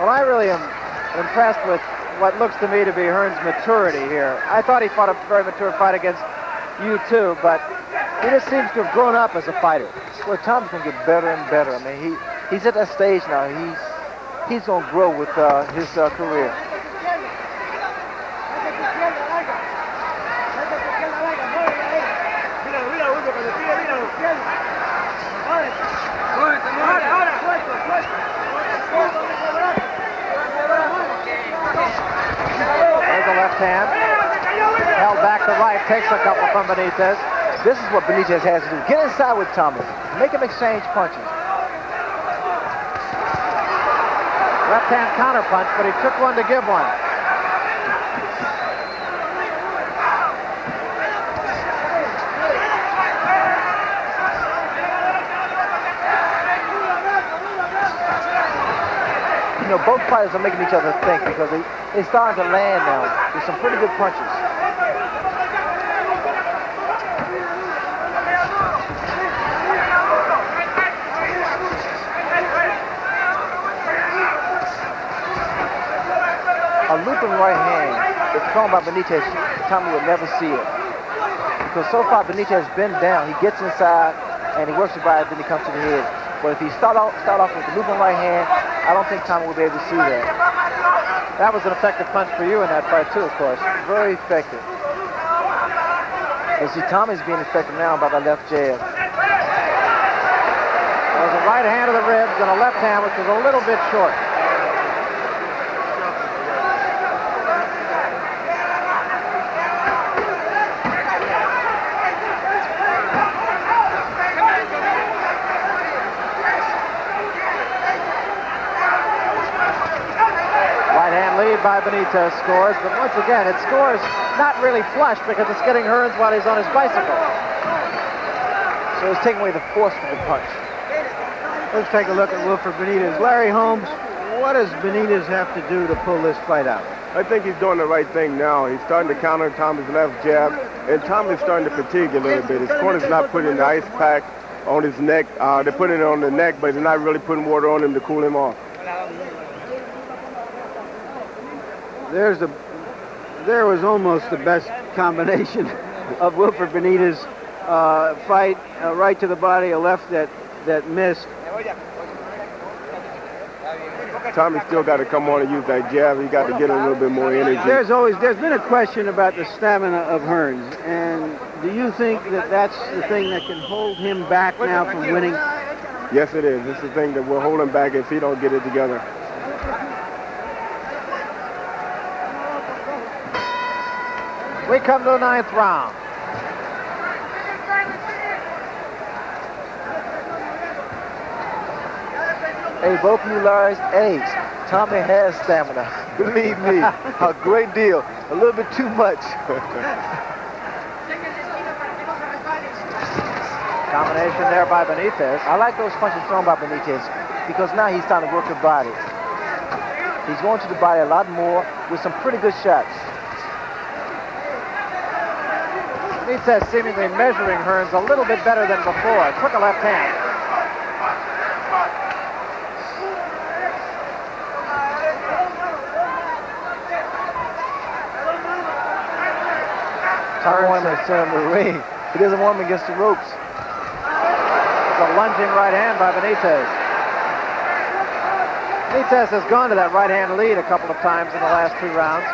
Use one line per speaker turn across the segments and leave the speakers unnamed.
Well, I really am impressed with what looks to me to be Hearns' maturity here. I thought he fought a very mature fight against you too, but he just seems to have grown up as a fighter.
Well, Tom's going to get better and better. I mean, he's at that stage now. He's going to grow with his career.
There's the left hand. Held back the right, takes a couple from Benitez.
This is what Benitez has to do. Get inside with Tommy. Make him exchange punches.
Left hand counter punch, but he took one to give one.
You know, both fighters are making each other think because they're starting to land now with some pretty good punches. A looping right hand, if thrown by Benitez, Tommy would never see it. Because so far Benitez has been down, he gets inside and he works the body, then he comes to the head. But if he start off with the looping right hand, I don't think Tommy will be able to see that.
That was an effective punch for you in that fight too, of course.
Very effective. You see, Tommy's being effective now by the left jab.
There was a right hand to the ribs and a left hand, which was a little bit short. By Benitez scores, but once again, it scores not really flush because it's getting Hearns while he's on his bicycle.
So it's taking away the force from the punch.
Let's take a look at Wilfred Benitez. Larry Holmes, what does Benitez have to do to pull this fight out?
I think he's doing the right thing now. He's starting to counter Tommy's left jab, and Tommy's starting to fatigue a little bit. His corner's not putting the ice pack on his neck. They're putting it on the neck, but they're not really putting water on him to cool him off.
There was almost the best combination of Wilfred Benitez fight, a right to the body, a left that missed.
Tommy's still got to come on and use that jab. He got to get a little bit more energy.
There's been a question about the stamina of Hearns, and do you think that that's the thing that can hold him back now from winning?
Yes, it is. It's the thing that will hold him back if he don't get it together.
We come to the 9th round.
Hey, both of you Larry's age. Tommy has stamina. Believe me, a great deal. A little bit too much.
Combination there by Benitez.
I like those punches thrown by Benitez because now he's starting to work the body. He's going to the body a lot more with some pretty good shots.
Benitez seemingly measuring Hearns a little bit better than before. Took a left hand.
Tommy wants him to center the ring. He doesn't want him against the ropes.
It's a lunging right hand by Benitez. Benitez has gone to that right hand lead a couple of times in the last 2 rounds.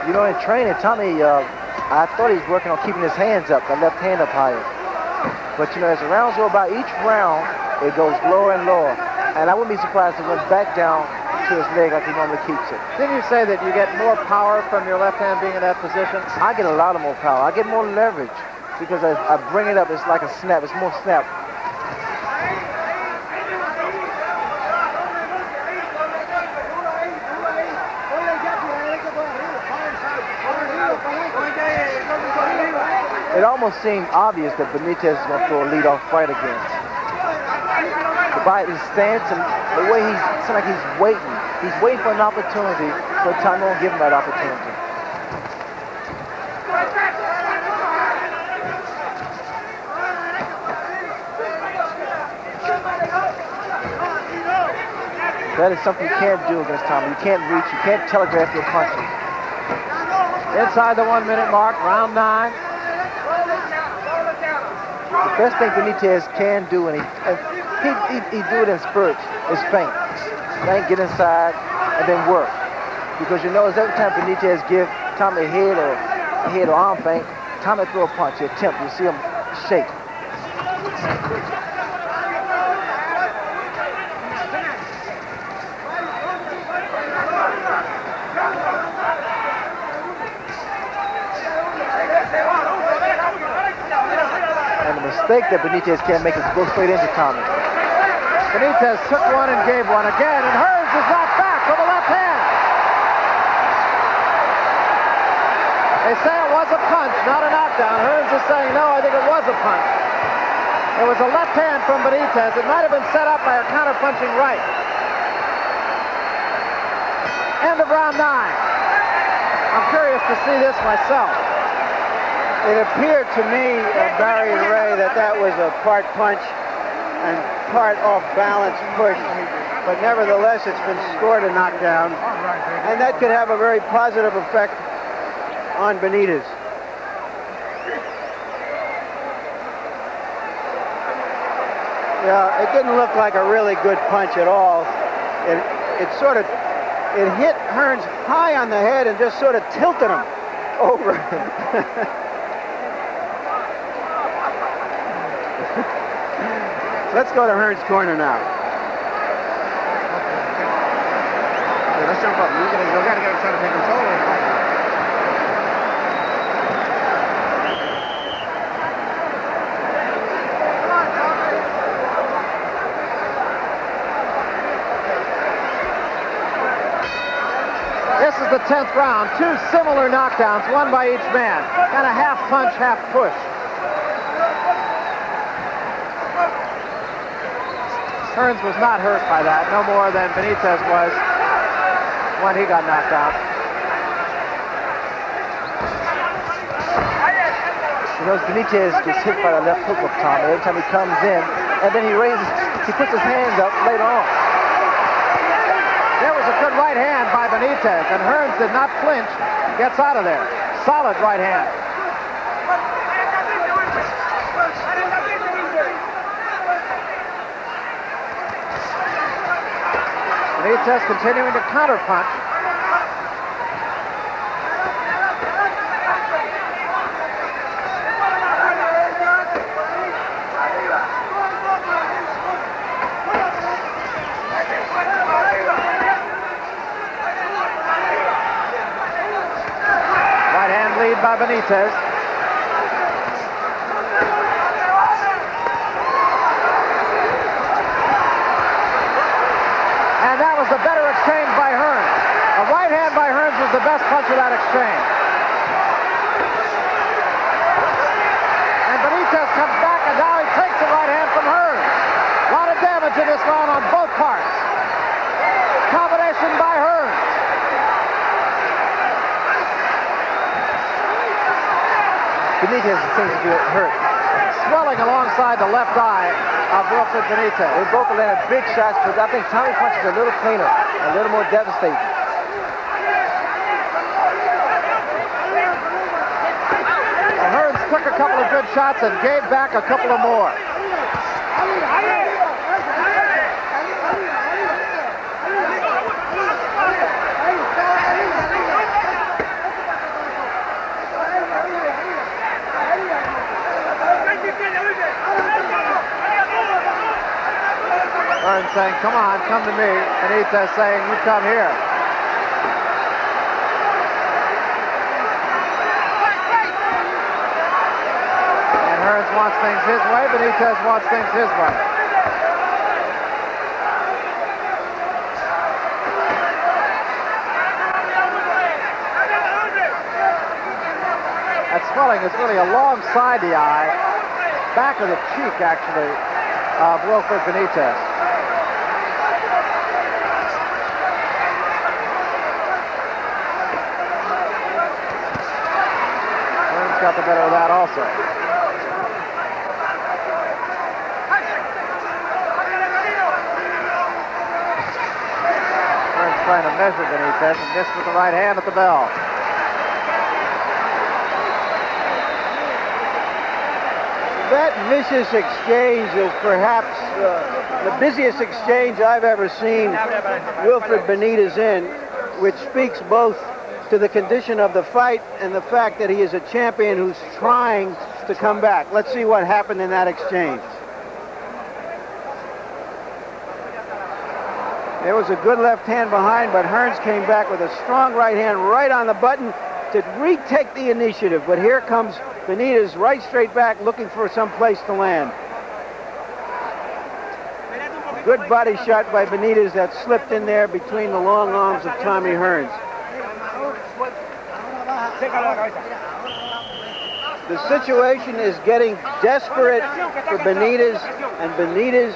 You know, in training, Tommy, I thought he was working on keeping his hands up, the left hand up higher. But, you know, as the rounds go by, each round, it goes lower and lower. And I wouldn't be surprised if it went back down to his leg like he normally keeps it.
Didn't you say that you get more power from your left hand being in that position?
I get a lot of more power. I get more leverage because I bring it up. It's like a snap. It's more snap. It almost seemed obvious that Benitez is going to throw a lead-off fight again. By his stance and the way it seems like he's waiting. He's waiting for an opportunity, but Tommy won't give him that opportunity. That is something you can't do against Tommy. You can't reach, you can't telegraph your punches.
Inside the 1 minute mark, round 9.
The best thing Benitez can do, and he do it in spurts, is feint. Feint, get inside, and then work. Because you notice every time Benitez give Tommy a head or arm feint, Tommy throw a punch, he'll attempt. You see him shake. And the mistake that Benitez can't make is go straight into Tommy.
Benitez took one and gave one again, and Hearns is knocked back with a left hand. They say it was a punch, not a knockdown. Hearns is saying, no, I think it was a punch. It was a left hand from Benitez. It might have been set up by a counter-punching right. End of round 9. I'm curious to see this myself.
It appeared to me, Barry and Ray, that was a part punch and part off-balance push. But nevertheless, it's been scored a knockdown. And that could have a very positive effect on Benitez. Yeah, it didn't look like a really good punch at all. It hit Hearns high on the head and just sort of tilted him over. Let's go to Hearns' corner now.
Yeah, let's jump up. You got to get try to take control of the fight.
This is the 10th round. 2 similar knockdowns, one by each man. Kind of half punch, half push. Hearns was not hurt by that, no more than Benitez was when he got knocked out.
You know, Benitez gets hit by the left hook of Tommy every time he comes in, and then he puts his hands up later on.
There was a good right hand by Benitez, and Hearns did not flinch, gets out of there. Solid right hand. Benitez continuing to counterpunch. Right hand lead by Benitez. And that was the better exchange by Hearns. A right hand by Hearns was the best punch of that exchange. And Benitez comes back, and now he takes the right hand from Hearns. A lot of damage in this round on both parts. Combination by Hearns.
Benitez seems to be hurt.
Swelling alongside the left eye of Wilfred Benitez.
They both landed big shots, but I think Tommy punches a little cleaner, a little more devastating.
Well, Hearns took a couple of good shots and gave back a couple of more. Hearns saying, come on, come to me. Benitez saying, you come here. And Hearns wants things his way. Benitez wants things his way. That swelling is really alongside the eye, back of the cheek, actually, of Wilfred Benitez. Got the better of that also. trying to measure Benitez and missed with the right hand at the bell.
That vicious exchange is perhaps the busiest exchange I've ever seen Wilfred Benitez in, which speaks both to the condition of the fight and the fact that he is a champion who's trying to come back. Let's see what happened in that exchange. There was a good left hand behind, but Hearns came back with a strong right hand right on the button to retake the initiative. But here comes Benitez right straight back looking for some place to land. Good body shot by Benitez that slipped in there between the long arms of Tommy Hearns. The situation is getting desperate for Benitez, and Benitez